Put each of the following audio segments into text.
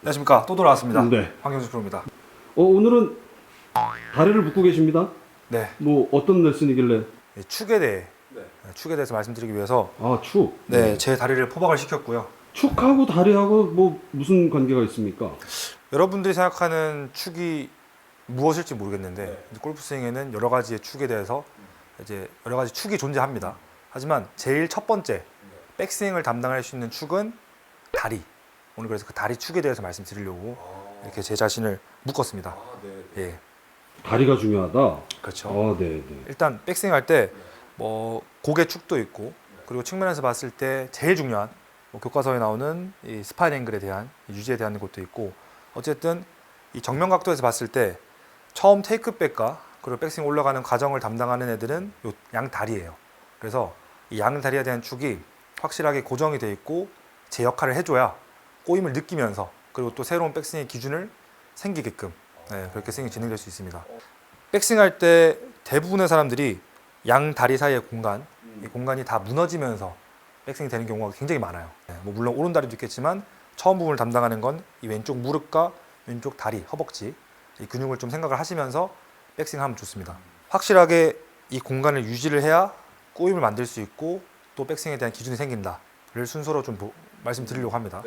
안녕하십니까. 또 돌아왔습니다. 네. 황경수 프로입니다. 오늘은 다리를 붓고 계십니다. 네. 뭐 어떤 레슨이길래? 이 축에 대해 축에 대해서 말씀드리기 위해서 축. 제 다리를 포박을 시켰고요. 축하고 다리하고 뭐 무슨 관계가 있습니까? 여러분들이 생각하는 축이 무엇일지 모르겠는데 골프 스윙에는 여러 가지의 축에 대해서 이제 여러 가지 축이 존재합니다. 하지만 제일 첫 번째 백스윙을 담당할 수 있는 축은 다리. 오늘 그래서 그 다리 축에 대해서 말씀드리려고 이렇게 제 자신을 묶었습니다. 예. 다리가 중요하다. 그렇죠. 네. 일단 백스윙 할 때 뭐 고개 축도 있고 그리고 측면에서 봤을 때 제일 중요한 뭐 교과서에 나오는 이 스파인 앵글에 대한 유지에 대한 것도 있고 어쨌든 이 정면 각도에서 봤을 때 처음 테이크백과 그리고 백스윙 올라가는 과정을 담당하는 애들은 요 양 다리예요. 그래서 이 양 다리에 대한 축이 확실하게 고정이 돼 있고 제 역할을 해줘야 꼬임을 느끼면서 그리고 또 새로운 백스윙의 기준을 생기게끔 그렇게 스윙이 진행될 수 있습니다. 백스윙 할 때 대부분의 사람들이 양 다리 사이의 공간, 이 공간이 다 무너지면서 백스윙이 되는 경우가 굉장히 많아요. 뭐 물론 오른 다리도 있겠지만 처음 부분을 담당하는 건 이 왼쪽 무릎과 왼쪽 다리, 허벅지 이 근육을 좀 생각을 하시면서 백스윙하면 좋습니다. 확실하게 이 공간을 유지를 해야 꼬임을 만들 수 있고 또 백스윙에 대한 기준이 생긴다를 순서로 좀 말씀드리려고 합니다.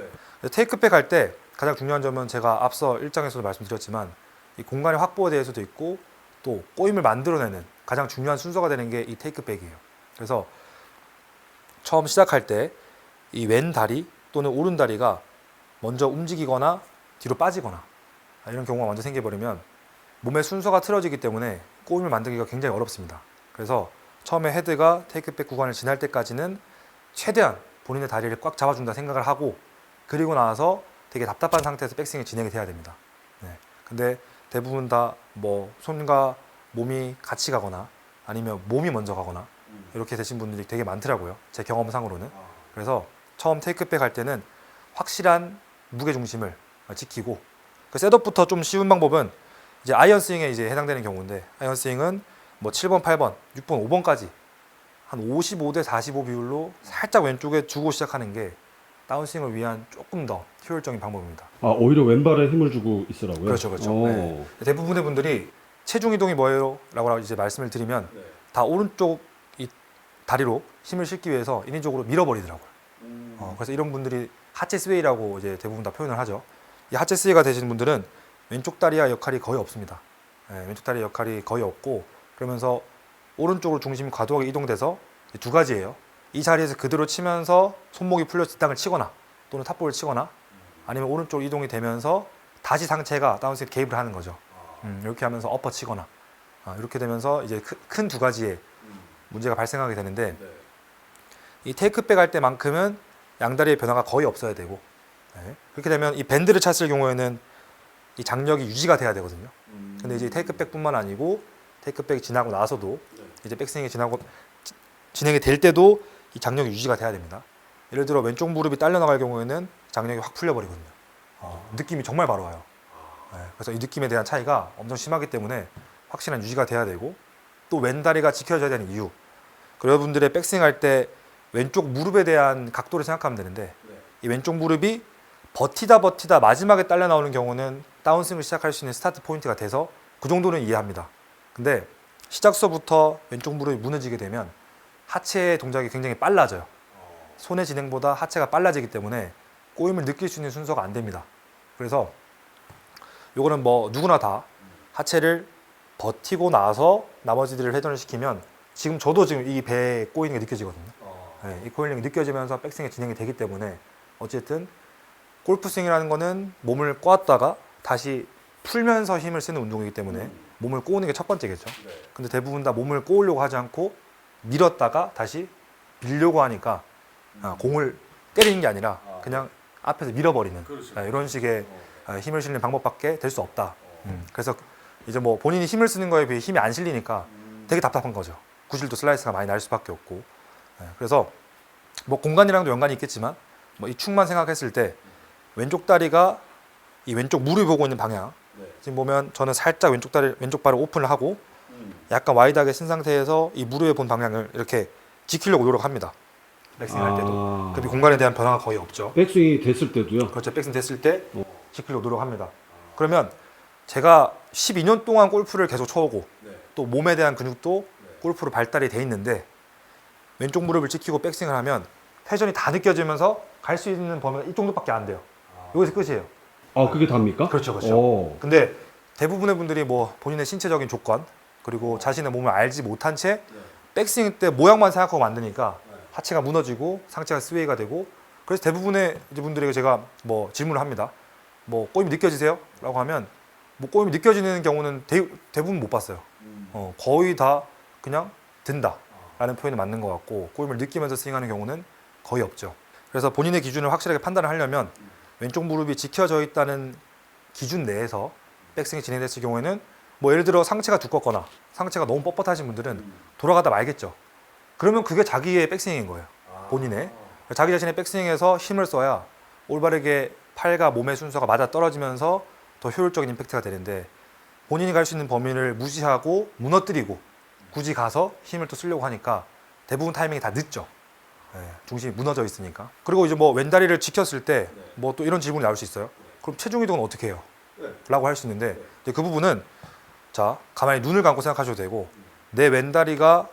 테이크백 할 때 가장 중요한 점은 제가 앞서 일장에서도 말씀드렸지만 이 공간의 확보에 대해서도 있고 또 꼬임을 만들어내는 가장 중요한 순서가 되는 게 이 테이크백이에요. 그래서 처음 시작할 때 이 왼 다리 또는 오른 다리가 먼저 움직이거나 뒤로 빠지거나 이런 경우가 먼저 생겨버리면 몸의 순서가 틀어지기 때문에 꼬임을 만들기가 굉장히 어렵습니다. 그래서 처음에 헤드가 테이크백 구간을 지날 때까지는 최대한 본인의 다리를 꽉 잡아준다 생각을 하고 그리고 나서 되게 답답한 상태에서 백스윙이 진행이 돼야 됩니다. 근데 대부분 다 뭐 손과 몸이 같이 가거나 아니면 몸이 먼저 가거나 이렇게 되신 분들이 되게 많더라고요. 제 경험상으로는. 그래서 처음 테이크백 할 때는 확실한 무게 중심을 지키고 그 셋업부터 좀 쉬운 방법은 이제 아이언 스윙에 이제 해당되는 경우인데 아이언 스윙은 뭐 7번, 8번, 6번, 5번까지 한 55대 45 비율로 살짝 왼쪽에 주고 시작하는 게 다운스윙을 위한 조금 더 효율적인 방법입니다. 오히려 왼발에 힘을 주고 있으라고요? 그렇죠. 대부분의 분들이 체중 이동이 뭐예요? 라고 이제 말씀을 드리면 다 오른쪽 이 다리로 힘을 실기 위해서 인위적으로 밀어버리더라고요. 그래서 이런 분들이 하체 스웨이라고 이제 대부분 다 표현을 하죠. 이 하체 스웨이가 되시는 분들은 왼쪽 다리의 역할이 거의 없습니다. 왼쪽 다리의 역할이 거의 없고 그러면서 오른쪽으로 중심이 과도하게 이동돼서 두 가지예요. 이 자리에서 그대로 치면서 손목이 풀려서 뒷땅을 치거나 또는 탑볼을 치거나 아니면 오른쪽으로 이동이 되면서 다시 상체가 다운스윙 개입을 하는 거죠. 이렇게 하면서 엎어 치거나 이렇게 되면서 이제 큰 두 가지의 문제가 발생하게 되는데 이 테이크백 할 때만큼은 양다리의 변화가 거의 없어야 되고 그렇게 되면 이 밴드를 찼을 경우에는 이 장력이 유지가 돼야 되거든요. 근데 이제 테이크백뿐만 아니고 테이크백이 지나고 나서도 이제 백스윙이 진행이 될 때도 이 장력이 유지가 돼야 됩니다. 예를 들어 왼쪽 무릎이 딸려 나갈 경우에는 장력이 확 풀려버리거든요. 느낌이 정말 바로 와요. 그래서 이 느낌에 대한 차이가 엄청 심하기 때문에 확실한 유지가 돼야 되고 또 왼다리가 지켜져야 되는 이유. 여러분들의 백스윙 할 때 왼쪽 무릎에 대한 각도를 생각하면 되는데 이 왼쪽 무릎이 버티다 마지막에 딸려 나오는 경우는 다운스윙을 시작할 수 있는 스타트 포인트가 돼서 그 정도는 이해합니다. 근데 시작서부터 왼쪽 무릎이 무너지게 되면 하체의 동작이 굉장히 빨라져요. 손의 진행보다 하체가 빨라지기 때문에 꼬임을 느낄 수 있는 순서가 안 됩니다. 그래서 요거는 뭐 누구나 다 하체를 버티고 나서 나머지들을 회전을 시키면 저도 지금 이 배에 꼬이는 게 느껴지거든요. 이 꼬이는 게 느껴지면서 백스윙이 진행이 되기 때문에 어쨌든 골프 스윙이라는 거는 몸을 꼬았다가 다시 풀면서 힘을 쓰는 운동이기 때문에 몸을 꼬우는 게 첫 번째겠죠. 근데 대부분 다 몸을 꼬으려고 하지 않고 밀었다가 다시 밀려고 하니까 공을 때리는 게 아니라 그냥 앞에서 밀어버리는 이런 식의 힘을 실는 방법밖에 될 수 없다. 그래서 이제 뭐 본인이 힘을 쓰는 거에 비해 힘이 안 실리니까 되게 답답한 거죠. 구실도 슬라이스가 많이 날 수밖에 없고. 그래서 뭐 공간이랑도 연관이 있겠지만 뭐 이 축만 생각했을 때 왼쪽 다리가 이 왼쪽 무릎이 보고 있는 방향. 지금 보면 저는 살짝 왼쪽 발을 오픈을 하고 약간 와이드하게 쓴 상태에서 이 무릎에 본 방향을 이렇게 지키려고 노력합니다. 백스윙 할 때도. 그 공간에 대한 변화가 거의 없죠. 백스윙이 됐을 때도요? 그렇죠. 백스윙 됐을 때 지키려고 노력합니다. 그러면 제가 12년 동안 골프를 계속 쳐오고 또 몸에 대한 근육도 골프로 발달이 돼 있는데 왼쪽 무릎을 지키고 백스윙을 하면 회전이 다 느껴지면서 갈 수 있는 범위가 이 정도밖에 안 돼요. 여기서 끝이에요. 아, 그게 답니까? 그렇죠, 그렇죠. 오. 근데 대부분의 분들이 뭐 본인의 신체적인 조건 그리고 자신의 몸을 알지 못한 채 백스윙 때 모양만 생각하고 만드니까 하체가 무너지고 상체가 스웨이가 되고 그래서 대부분의 이제 분들에게 제가 뭐 질문을 합니다. 뭐 꼬임이 느껴지세요? 라고 하면 뭐 꼬임이 느껴지는 경우는 대부분 못 봤어요. 거의 다 그냥 든다 라는 표현이 맞는 것 같고 꼬임을 느끼면서 스윙하는 경우는 거의 없죠. 그래서 본인의 기준을 확실하게 판단을 하려면 왼쪽 무릎이 지켜져 있다는 기준 내에서 백스윙이 진행됐을 경우에는 뭐 예를 들어 상체가 두껍거나 상체가 너무 뻣뻣하신 분들은 돌아가다 말겠죠. 그러면 그게 자기의 백스윙인 거예요. 본인의. 자기 자신의 백스윙에서 힘을 써야 올바르게 팔과 몸의 순서가 맞아 떨어지면서 더 효율적인 임팩트가 되는데 본인이 갈 수 있는 범위를 무시하고 무너뜨리고 굳이 가서 힘을 또 쓰려고 하니까 대부분 타이밍이 다 늦죠. 중심이 무너져 있으니까. 그리고 이제 뭐 왼다리를 지켰을 때 뭐 또 이런 질문이 나올 수 있어요. 그럼 체중 이동은 어떻게 해요? 라고 할 수 있는데 이제 그 부분은 자 가만히 눈을 감고 생각하셔도 되고 내 왼다리가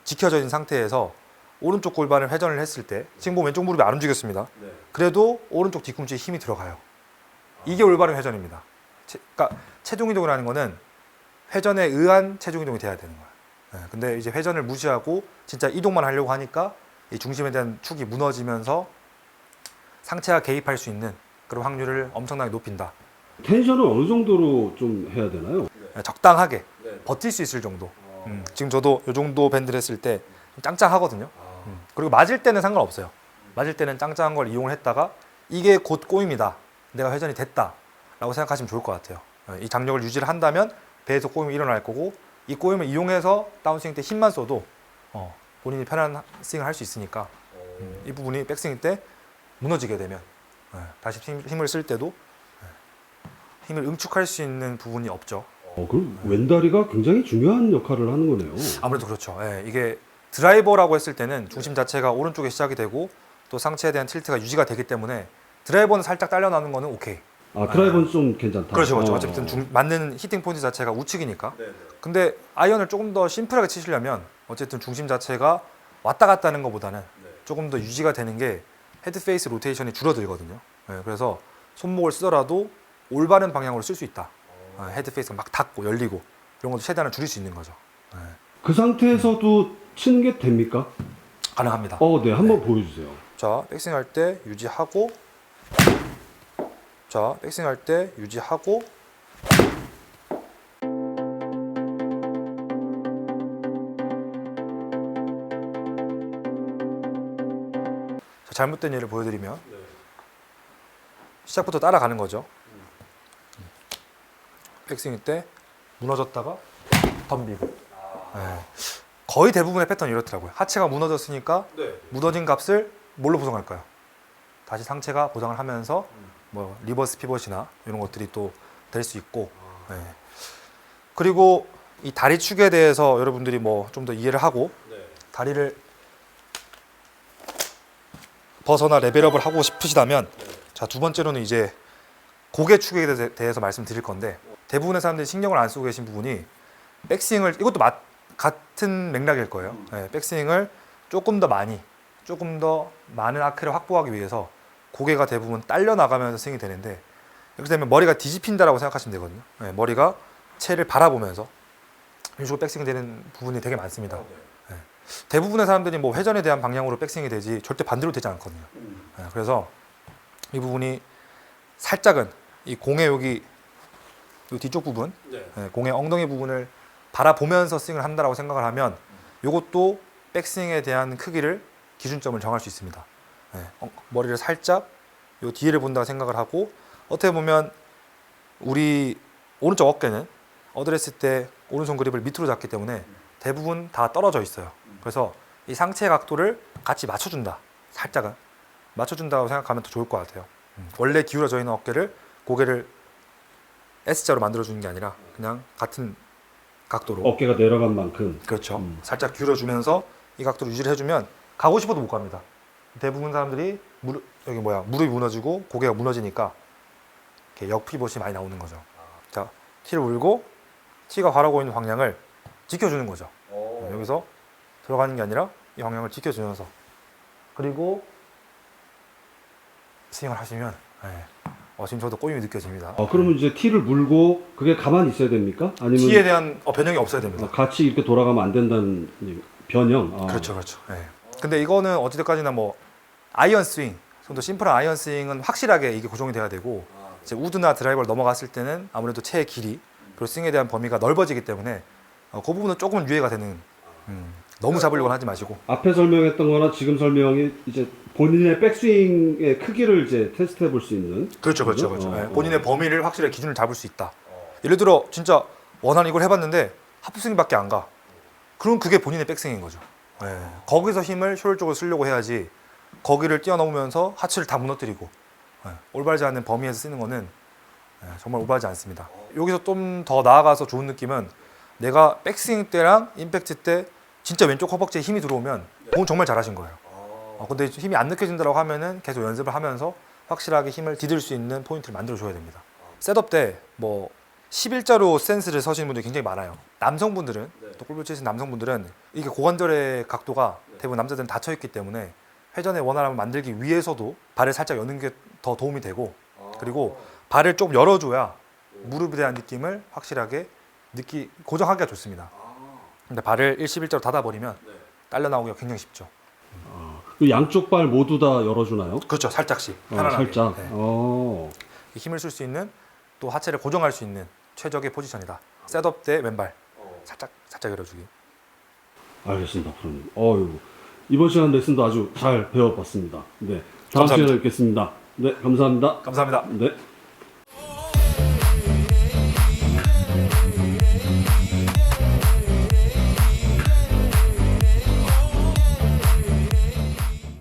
지켜져 있는 상태에서 오른쪽 골반을 회전을 했을 때 지금 보면 왼쪽 무릎이 안 움직였습니다. 그래도 오른쪽 뒤꿈치에 힘이 들어가요. 이게 올바른 회전입니다. 그러니까 체중 이동이라는 거는 회전에 의한 체중 이동이 돼야 되는 거예요. 근데 이제 회전을 무시하고 진짜 이동만 하려고 하니까 이 중심에 대한 축이 무너지면서 상체가 개입할 수 있는 그런 확률을 엄청나게 높인다. 텐션을 어느 정도로 좀 해야 되나요? 적당하게 버틸 수 있을 정도. 지금 저도 이 정도 밴드를 했을 때 짱짱하거든요. 그리고 맞을 때는 상관없어요. 맞을 때는 짱짱한 걸 이용을 했다가 이게 곧 꼬임이다. 내가 회전이 됐다. 라고 생각하시면 좋을 것 같아요. 이 장력을 유지를 한다면 배에서 꼬임이 일어날 거고 이 꼬임을 이용해서 다운스윙 때 힘만 써도 본인이 편한 스윙을 할 수 있으니까 이 부분이 백스윙 때 무너지게 되면 다시 힘을 쓸 때도 힘을 응축할 수 있는 부분이 없죠. 그럼 왼다리가 굉장히 중요한 역할을 하는 거네요. 아무래도 그렇죠. 이게 드라이버라고 했을 때는 중심 자체가 오른쪽에 시작이 되고 또 상체에 대한 틸트가 유지가 되기 때문에 드라이버는 살짝 딸려나는 거는 오케이. 아, 드라이버는 좀 괜찮다. 그렇죠, 그렇죠. 어쨌든 맞는 히팅 포인트 자체가 우측이니까. 근데 아이언을 조금 더 심플하게 치시려면 어쨌든 중심 자체가 왔다 갔다 하는 것보다는 조금 더 유지가 되는 게 헤드 페이스 로테이션이 줄어들거든요. 그래서 손목을 쓰더라도 올바른 방향으로 쓸 수 있다. 헤드 페이스가 막 닫고 열리고 이런 것도 최대한 줄일 수 있는 거죠. 그 상태에서도 치는 게 됩니까? 가능합니다. 네, 한번 보여주세요. 자, 백스윙 할 때 유지하고 자, 백스윙 할 때 유지하고 자, 잘못된 예를 보여드리면 시작부터 따라가는 거죠. 백스윙 때 무너졌다가 덤비고 거의 대부분의 패턴이 이렇더라고요. 하체가 무너졌으니까 무너진 값을 뭘로 보정할까요? 다시 상체가 보정을 하면서 뭐 리버스 피벗이나 이런 것들이 또 될 수 있고 그리고 이 다리 축에 대해서 여러분들이 뭐 좀 더 이해를 하고 다리를 벗어나 레벨업을 하고 싶으시다면 자, 두 번째로는 이제 고개 축에 대해서 말씀드릴 건데 대부분의 사람들이 신경을 안 쓰고 계신 부분이 백스윙을 이것도 같은 맥락일 거예요. 백스윙을 조금 더 많은 아크를 확보하기 위해서 고개가 대부분 딸려 나가면서 스윙이 되는데 이렇게 되면 머리가 뒤집힌다라고 생각하시면 되거든요. 머리가 채를 바라보면서 이런 식으로 백스윙이 되는 부분이 되게 많습니다. 대부분의 사람들이 뭐 회전에 대한 방향으로 백스윙이 되지 절대 반대로 되지 않거든요. 그래서 이 부분이 살짝은 이 공의 여기 이 뒤쪽 부분, 공의 엉덩이 부분을 바라보면서 스윙을 한다라고 생각을 하면 이것도 백스윙에 대한 크기를 기준점을 정할 수 있습니다. 머리를 살짝 요 뒤를 본다고 생각을 하고 어떻게 보면 우리 오른쪽 어깨는 어드레스 때 오른손 그립을 밑으로 잡기 때문에 대부분 다 떨어져 있어요. 그래서 이 상체 각도를 같이 맞춰준다. 살짝은 맞춰준다고 생각하면 더 좋을 것 같아요. 원래 기울어져 있는 어깨를 고개를 S자로 만들어주는 게 아니라 그냥 같은 각도로 어깨가 내려간 만큼. 그렇죠. 살짝 기울여주면서 이 각도를 유지를 해주면 가고 싶어도 못 갑니다. 대부분 사람들이 무릎이 무너지고 고개가 무너지니까 이렇게 역피봇이 많이 나오는 거죠. 자, T를 물고 T가 바라고 있는 방향을 지켜주는 거죠. 여기서 들어가는 게 아니라 이 방향을 지켜주면서 그리고 스윙을 하시면 지금 저도 꼬임이 느껴집니다. 그러면 이제 T를 물고 그게 가만히 있어야 됩니까? 아니면 T에 대한 변형이 없어야 됩니다. 같이 이렇게 돌아가면 안 된다는 변형? 그렇죠. 근데 이거는 어찌됐까지나 뭐 아이언 스윙, 좀 더 심플한 아이언 스윙은 확실하게 이게 고정이 돼야 되고 이제 우드나 드라이버를 넘어갔을 때는 아무래도 채의 길이 그리고 스윙에 대한 범위가 넓어지기 때문에 그 부분은 조금 유예가 되는 너무 잡으려고 하지 마시고 앞에 설명했던 거나 지금 설명이 이제 본인의 백스윙의 크기를 이제 테스트해 볼 수 있는 그렇죠. 본인의 범위를 확실히 기준을 잡을 수 있다. 예를 들어 진짜 원하는 이걸 해봤는데 하프스윙밖에 안 가. 그럼 그게 본인의 백스윙인 거죠. 거기서 힘을 효율적으로 쓰려고 해야지 거기를 뛰어넘으면서 하체를 다 무너뜨리고 올바르지 않은 범위에서 쓰는 거는 정말 올바르지 않습니다. 여기서 좀 더 나아가서 좋은 느낌은 내가 백스윙 때랑 임팩트 때 진짜 왼쪽 허벅지에 힘이 들어오면 그건 정말 잘하신 거예요. 근데 힘이 안 느껴진다고 하면은 계속 연습을 하면서 확실하게 힘을 디딜 수 있는 포인트를 만들어 줘야 됩니다. 셋업 때 뭐 11자로 스탠스를 서시는 분들이 굉장히 많아요. 남성분들은 또 골프 치시는 남성분들은 이게 고관절의 각도가 대부분 남자들은 닫혀 있기 때문에 회전의 원활함을 만들기 위해서도 발을 살짝 여는 게 더 도움이 되고 그리고 발을 좀 열어줘야 무릎에 대한 느낌을 확실하게 고정하기가 좋습니다. 근데 발을 11자로 닫아버리면 딸려 나오기가 굉장히 쉽죠. 그 양쪽 발 모두 다 열어주나요? 그렇죠. 살짝씩 편안하게. 살짝. 힘을 쓸 수 있는 또 하체를 고정할 수 있는 최적의 포지션이다. 셋업 때 왼발 살짝 열어주기. 알겠습니다, 프로님. 이번 시간 레슨도 아주 잘 배워봤습니다. 네, 다음 감사합니다. 시간에 뵙겠습니다. 네, 감사합니다. 감사합니다. 네.